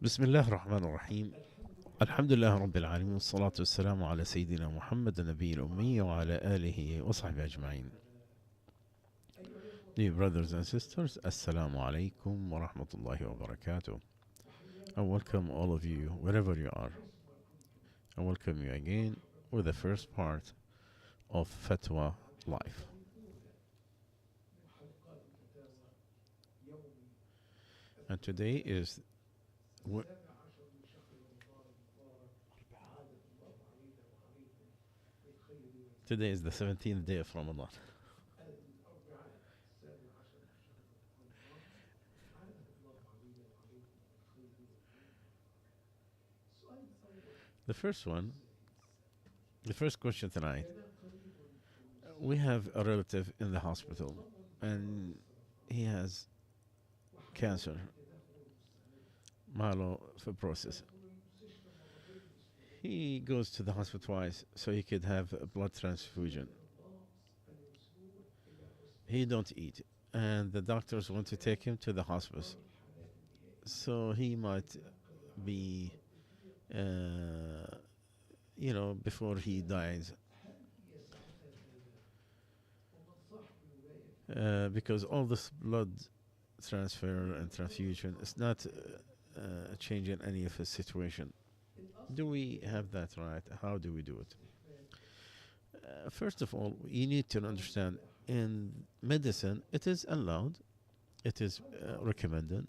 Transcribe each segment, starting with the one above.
بسم الله الرحمن الرحيم. الحمد لله رب العالمين والصلاة والسلام على سيدنا محمد النبي الأمي وعلى آله وصحبه أجمعين. Dear brothers and sisters, Assalamu alaikum wa rahmatullahi wa barakatuh. I welcome all of you wherever you are. I welcome you again with the first part of Fatwa Life. And today is today is the 17th day of Ramadan. The first one, the first question tonight. We have a relative in the hospital and he has cancer, myelofibrosis. He goes to the hospital twice so he could have a blood transfusion. He don't eat, and the doctors want to take him to the hospice. So he might be, before he dies, because all this blood transfer and transfusion is not changing any of his situation. Do we have that right? How do we do it? First of all, you need to understand in medicine it is allowed, it is recommended,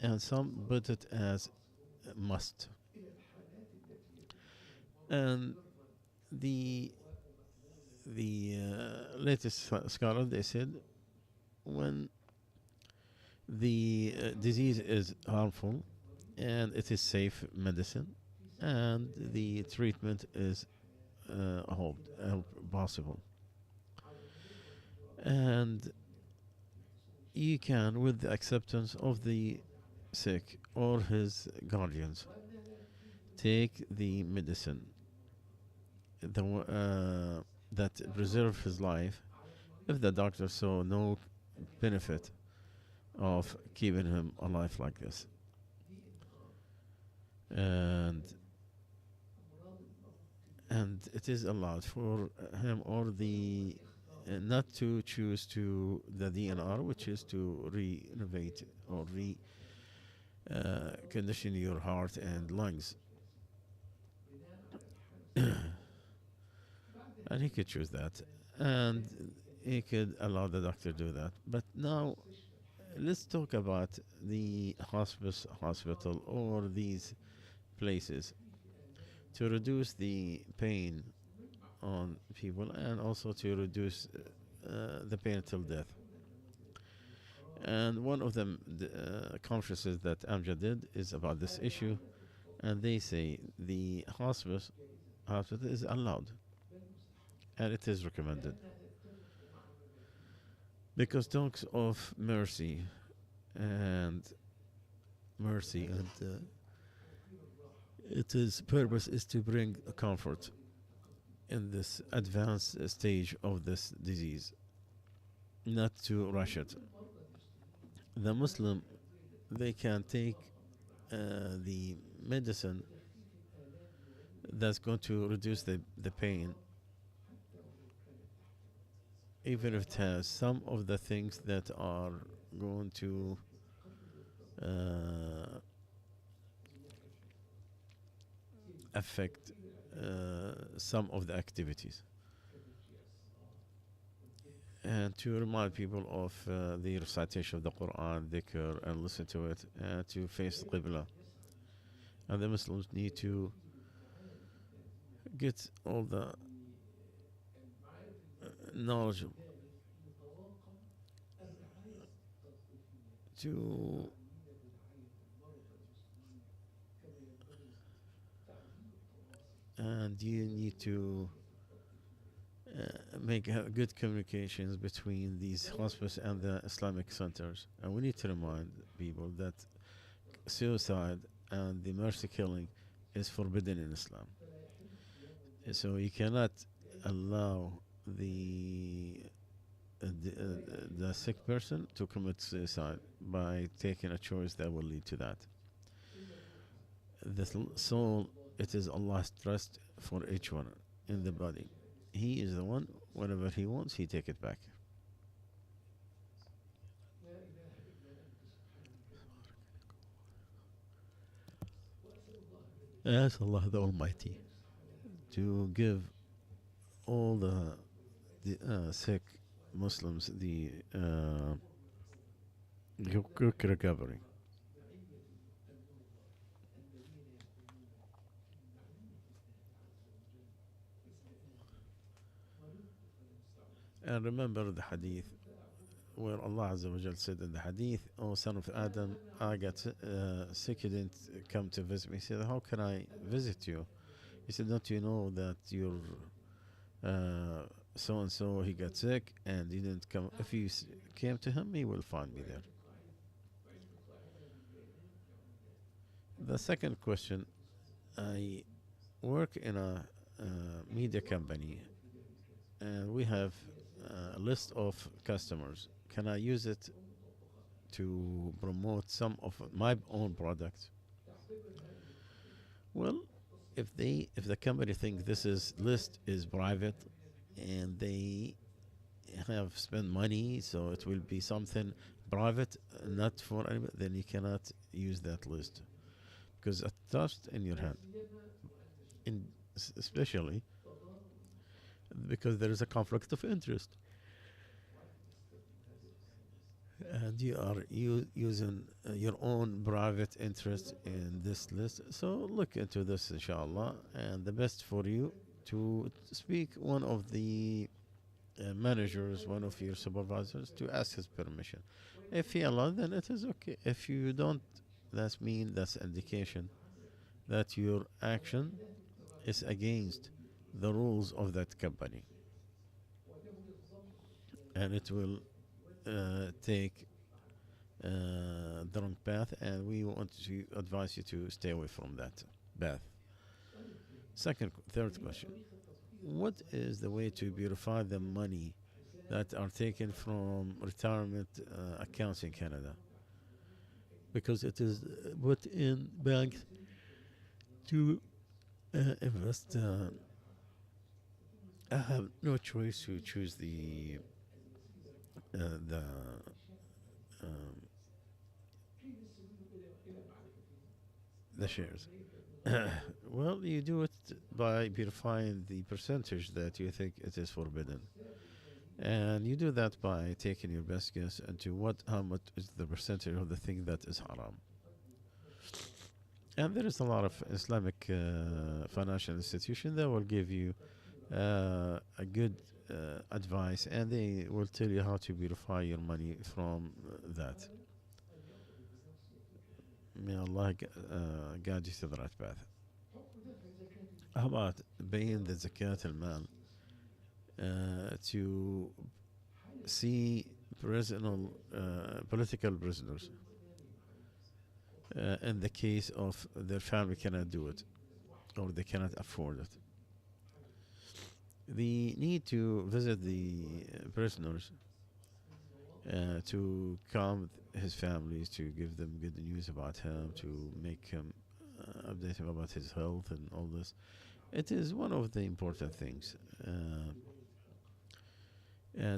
and some put it as a must. And the latest scholar, they said when the disease is harmful and it is safe medicine and the treatment is hope possible, and you can, with the acceptance of the sick or his guardians, take the medicine that preserve his life if the doctor saw no benefit of keeping him alive like this. And it is allowed for him or the not to choose to the DNR, which is to renovate or condition your heart and lungs. And he could choose that, and he could allow the doctor to do that. But now let's talk about the hospital or these places to reduce the pain on people and also to reduce the pain till death. And one of the conferences that Amjad did is about this issue, and they say the hospital is allowed and it is recommended because talks of and mercy and its purpose is to bring a comfort in this advanced stage of this disease, not to rush it. The Muslim, they can take the medicine that's going to reduce the pain, even if it has some of the things that are going to affect some of the activities, and to remind people of the recitation of the Quran, dhikr, and listen to it, and to face the Qibla. And the Muslims need to get all the knowledge to and you need to make good communications between these hospices and the Islamic centers. And we need to remind people that suicide and the mercy killing is forbidden in Islam. So you cannot allow the sick person to commit suicide by taking a choice that will lead to that. The soul, it is Allah's trust for each one in the body. He is the one, whenever He wants, He take it back. Ask Allah the Almighty to give all the sick Muslims the quick recovery. And remember the hadith where Allah Azza wa Jal said in the hadith, "O son of Adam, I got sick, you didn't come to visit me." He said, "How can I visit you?" He said, "Don't you know that your so and so he got sick and he didn't come? If you came to him, he will find me there." The second question, I work in a media company and we have a list of customers. Can I use it to promote some of my own products? Well, if the company thinks this is list is private and they have spent money, so it will be something private, not for anybody, then you cannot use that list because a trust in your hand, in especially because there is a conflict of interest and you are using your own private interest in this list. So look into this, inshallah, and the best for you to speak one of the managers, one of your supervisors, to ask his permission. If he allows, then it is okay. If you don't, that's indication that your action is against the rules of that company, and it will take the wrong path, and we want to advise you to stay away from that path. Third question: what is the way to purify the money that are taken from retirement accounts in Canada? Because it is put in banks to invest. I have no choice to choose the um, the shares. Well, you do it by purifying the percentage that you think it is forbidden. And you do that by taking your best guess into how much is the percentage of the thing that is haram. And there is a lot of Islamic financial institution that will give you a good advice, and they will tell you how to purify your money from that. May Allah guide you to the right path. How about paying the zakat al-mal to see political prisoners in the case of their family cannot do it or they cannot afford it? The need to visit the prisoners to calm his families, to give them good news about him, to make him update him about his health and all this. It is one of the important things.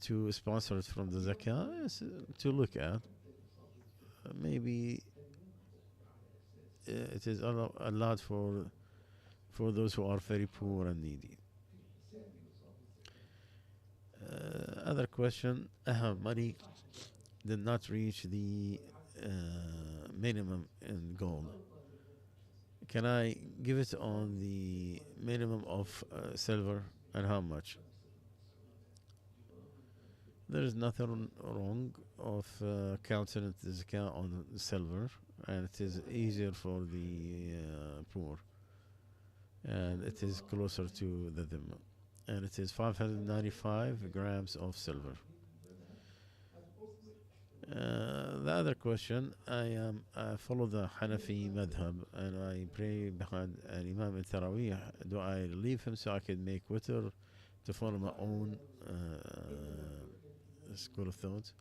To sponsor it from the zakah is to look at. Maybe it is allowed for those who are very poor and needy. Other question: I have money did not reach the minimum in gold. Can I give it on the minimum of silver, and how much? There is nothing wrong of counting the zakah on silver, and it is easier for the poor, and it is closer to the dhimma, and it is 595 grams of silver. The other question: I follow the Hanafi madhab and I pray behind an Imam in Taraweeh. Do I leave him so I can make witr to follow my own school of thought,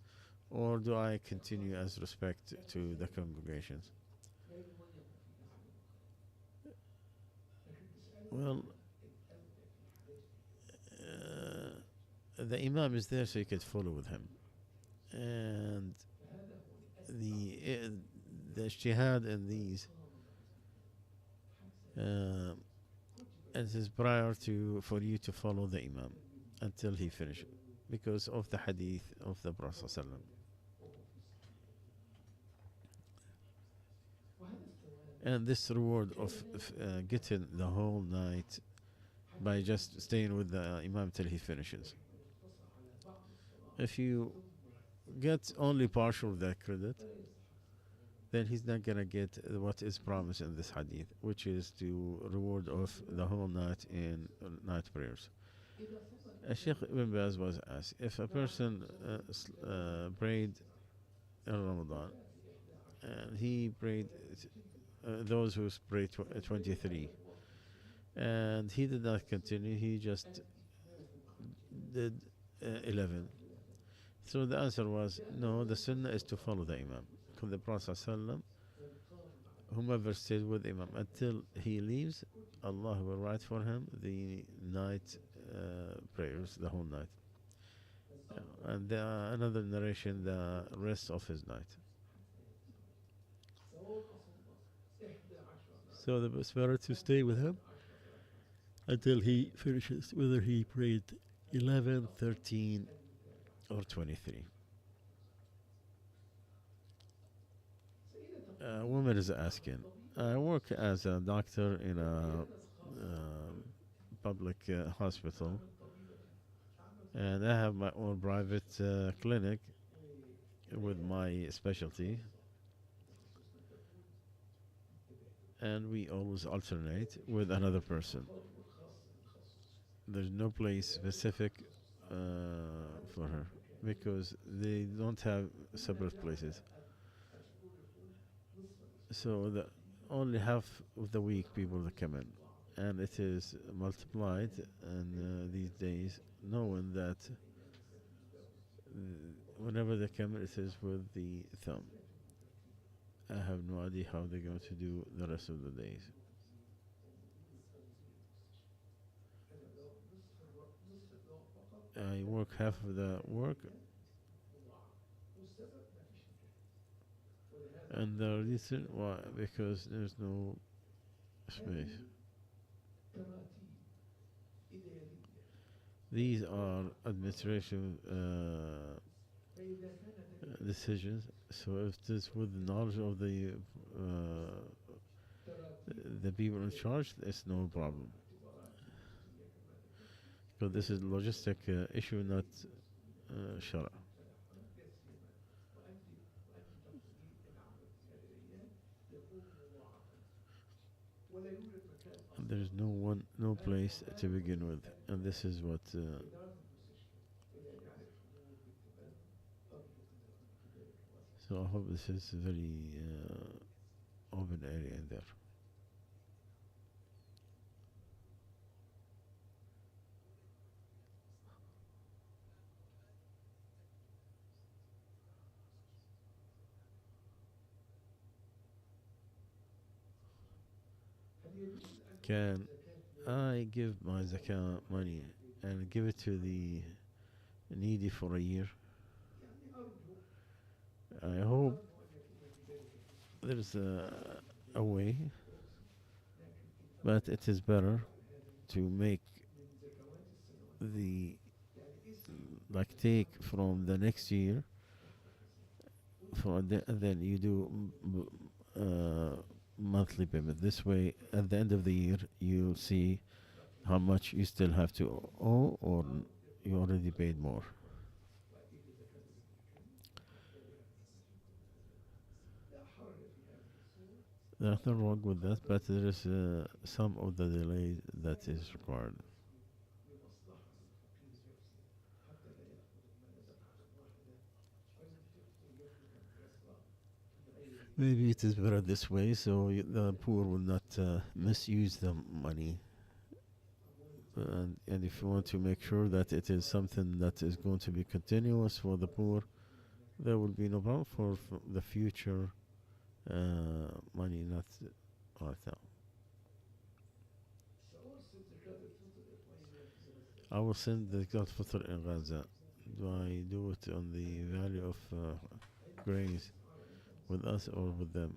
or do I continue as respect to the congregations? Well, the imam is there so you could follow with him, and the uh, the ijtihad in these, uh, it is prior to for you to follow the imam until he finishes, because of the hadith of the Prophet ﷺ. And this reward of getting the whole night by just staying with the imam till he finishes. If you get only partial of that credit, then he's not gonna get what is promised in this hadith, which is to reward of the whole night in night prayers. Sheikh Ibn Baz was asked if a person prayed in Ramadan and he prayed those who prayed 23 and he did not continue, he just did 11. So the answer was no, the sunnah is to follow the imam. Because the Prophet ﷺ, whomever stayed with imam until he leaves, Allah will write for him the night prayers, the whole night. And another narration, the rest of his night. So the best better to stay with him until he finishes, whether he prayed 11, 13, or 23. A woman is asking, I work as a doctor in a public hospital, and I have my own private clinic with my specialty, and we always alternate with another person. There's no place specific for her because they don't have separate places. So the only half of the week people that come in, and it is multiplied. And these days, knowing that whenever they come, it is with the thumb. I have no idea how they're going to do the rest of the days. I work half of the work, and the reason why, because there's no space. These are administrative decisions. So if it is with the knowledge of the people in charge, it's no problem. So this is logistic issue, not shara. There's no place to begin with, and this is what. So I hope this is a very open area in there. Can I give my zakah money and give it to the needy for a year? I hope there's a way, but it is better to make the like take from the next year and then you do monthly payment. This way, at the end of the year, you'll see how much you still have to owe, or you already paid more. There's nothing wrong with that, but there is some of the delay that is required. Maybe it is better this way, so the poor will not misuse the money. And if you want to make sure that it is something that is going to be continuous for the poor, there will be no problem for the future money, not right now. I will send the God Fitr in Gaza. Do I do it on the value of grains with us or with them?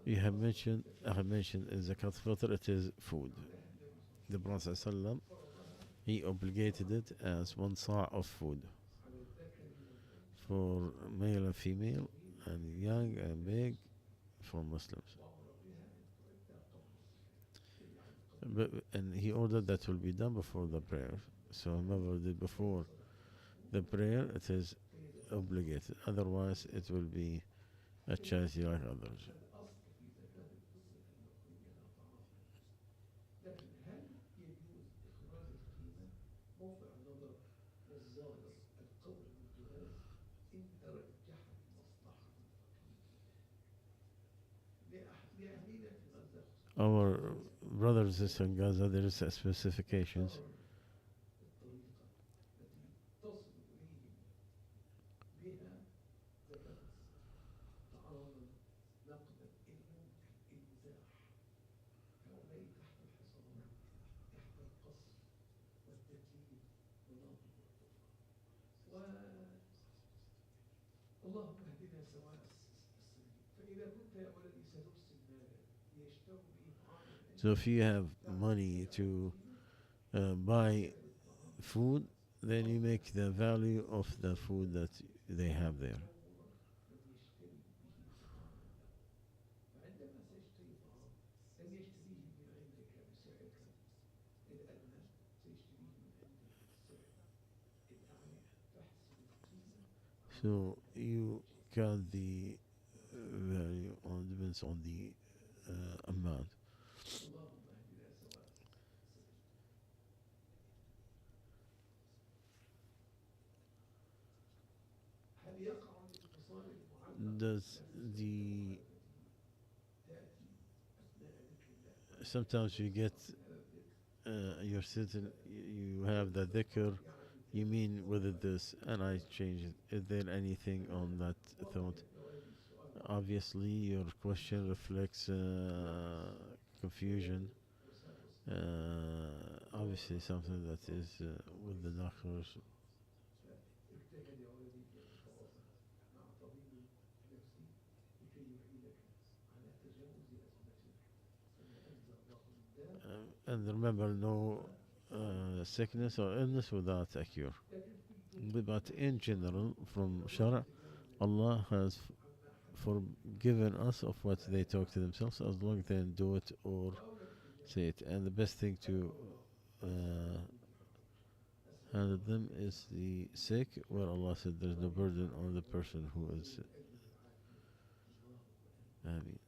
I have mentioned in Zakat Fitr it is food. The Prophet ﷺ, he obligated it as one sa' of food for male and female and young and big for Muslims. And he ordered that will be done before the prayer. So whoever did before the prayer, it is obligated. Otherwise, it will be a charity like others. Our brothers and sisters in Gaza, there is specifications. So if you have money to buy food, then you make the value of the food that they have there. So you count the value on depends on the amount. Does the sometimes you get your certain you have the dhikr, you mean with it this, and I change it. Is there anything on that thought? Obviously, your question reflects confusion. Obviously, something that is with the doctors. And remember, no sickness or illness without a cure. But in general, from Shara, Allah has forgiven us of what they talk to themselves as long as they do it or say it. And the best thing to uh, handle them is the sick, where Allah said there's no burden on the person who is. I mean,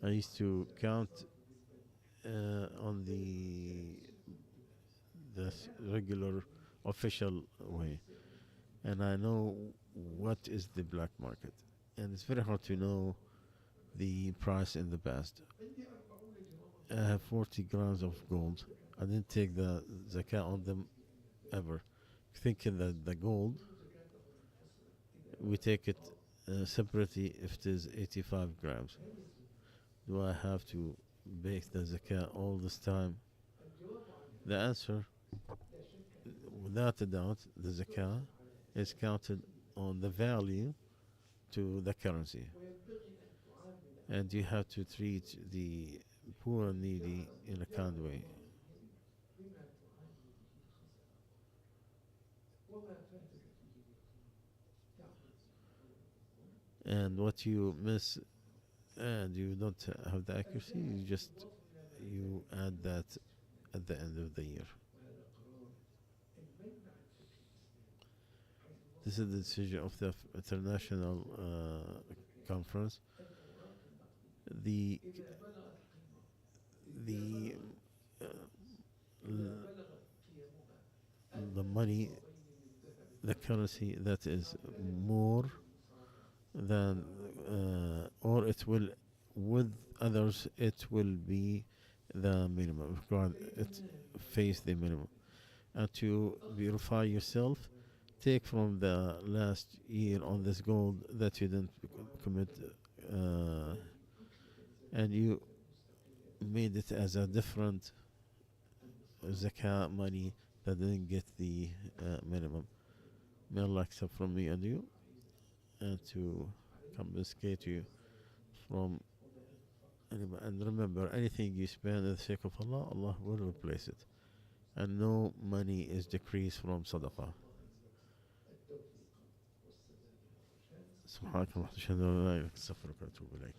I used to count on the regular official way, and I know what is the black market, and it's very hard to know the price in the past. I have 40 grams of gold. I didn't take the zakat on them ever, thinking that the gold we take it separately if it is 85 grams. Do I have to bake the zakat all this time? The answer, without a doubt, the zakah is counted on the value to the currency. And you have to treat the poor and needy in a kind way. And what you miss and you don't have the accuracy, you add that at the end of the year. This is the decision of the international conference. The the uh, the money, the currency that is more then or it will with others it will be the minimum. God, it face the minimum. And to purify yourself, take from the last year on this gold that you didn't commit, uh, and you made it as a different zakah money that didn't get the minimum. May Allah accept from me and you, and to confiscate you from anybody. And remember, anything you spend in the sake of Allah, Allah will replace it. And no money is decreased from sadaqah. سبحانك اللهم وبحمدك أشهد أن لا إله إلا أنت أستغفرك وأتوب إليك.